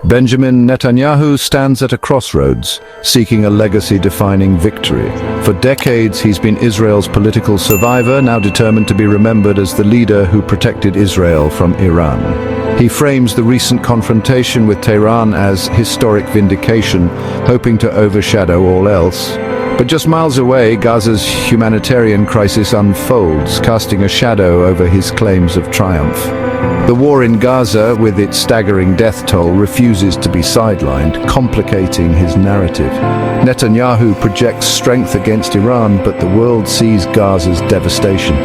Benjamin Netanyahu stands at a crossroads, seeking a legacy-defining victory. For decades, he's been Israel's political survivor, now determined to be remembered as the leader who protected Israel from Iran. He frames the recent confrontation with Tehran as historic vindication, hoping to overshadow all else. But just miles away, Gaza's humanitarian crisis unfolds, casting a shadow over his claims of triumph. The war in Gaza, with its staggering death toll, refuses to be sidelined, complicating his narrative. Netanyahu projects strength against Iran, but the world sees Gaza's devastation.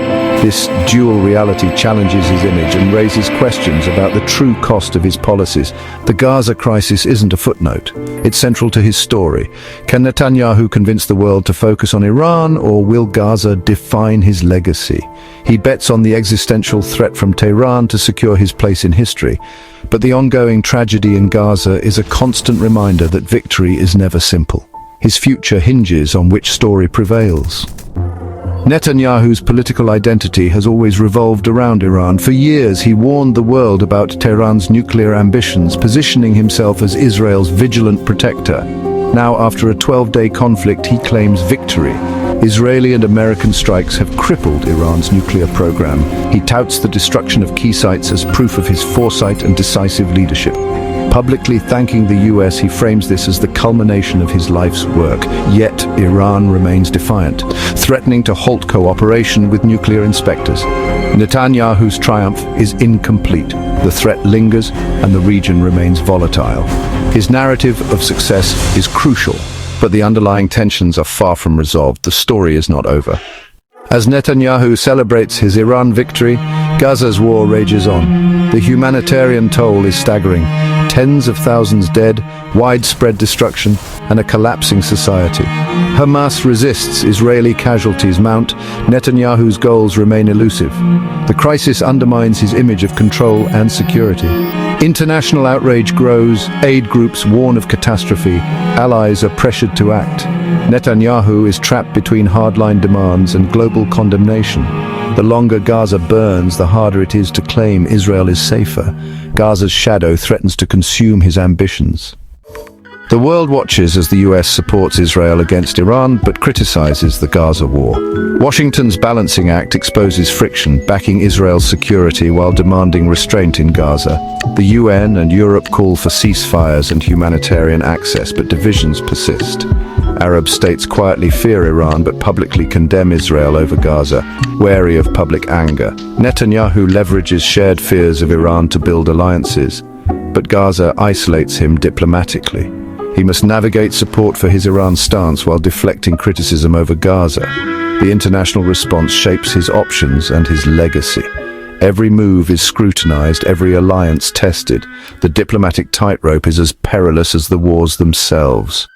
This dual reality challenges his image and raises questions about the true cost of his policies. The Gaza crisis isn't a footnote. It's central to his story. Can Netanyahu convince the world to focus on Iran, or will Gaza define his legacy? He bets on the existential threat from Tehran to secure his place in history. But the ongoing tragedy in Gaza is a constant reminder that victory is never simple. His future hinges on which story prevails. Netanyahu's political identity has always revolved around Iran. For years, he warned the world about Tehran's nuclear ambitions, positioning himself as Israel's vigilant protector. Now, after a 12-day conflict, he claims victory. Israeli and American strikes have crippled Iran's nuclear program. He touts the destruction of key sites as proof of his foresight and decisive leadership. Publicly thanking the US, he frames this as the culmination of his life's work. Yet, Iran remains defiant, threatening to halt cooperation with nuclear inspectors. Netanyahu's triumph is incomplete. The threat lingers, and the region remains volatile. His narrative of success is crucial, but the underlying tensions are far from resolved. The story is not over. As Netanyahu celebrates his Iran victory, Gaza's war rages on. The humanitarian toll is staggering. Tens of thousands dead, widespread destruction, and a collapsing society. Hamas resists, Israeli casualties mount, Netanyahu's goals remain elusive. The crisis undermines his image of control and security. International outrage grows, aid groups warn of catastrophe, allies are pressured to act. Netanyahu is trapped between hardline demands and global condemnation. The longer Gaza burns, the harder it is to claim Israel is safer. Gaza's shadow threatens to consume his ambitions. The world watches as the US supports Israel against Iran, but criticizes the Gaza war. Washington's balancing act exposes friction, backing Israel's security while demanding restraint in Gaza. The UN and Europe call for ceasefires and humanitarian access, but divisions persist. Arab states quietly fear Iran but publicly condemn Israel over Gaza, wary of public anger. Netanyahu leverages shared fears of Iran to build alliances, but Gaza isolates him diplomatically. He must navigate support for his Iran stance while deflecting criticism over Gaza. The international response shapes his options and his legacy. Every move is scrutinized, every alliance tested. The diplomatic tightrope is as perilous as the wars themselves.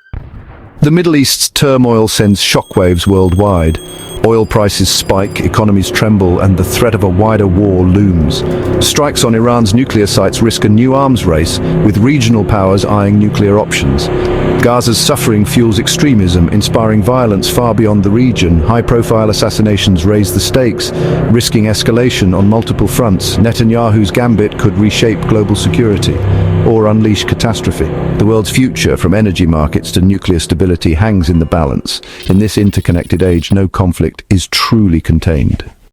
The Middle East's turmoil sends shockwaves worldwide. Oil prices spike, economies tremble, and the threat of a wider war looms. Strikes on Iran's nuclear sites risk a new arms race, with regional powers eyeing nuclear options. Gaza's suffering fuels extremism, inspiring violence far beyond the region. High-profile assassinations raise the stakes, risking escalation on multiple fronts. Netanyahu's gambit could reshape global security or unleash catastrophe. The world's future, from energy markets to nuclear stability, hangs in the balance. In this interconnected age, no conflict is truly contained.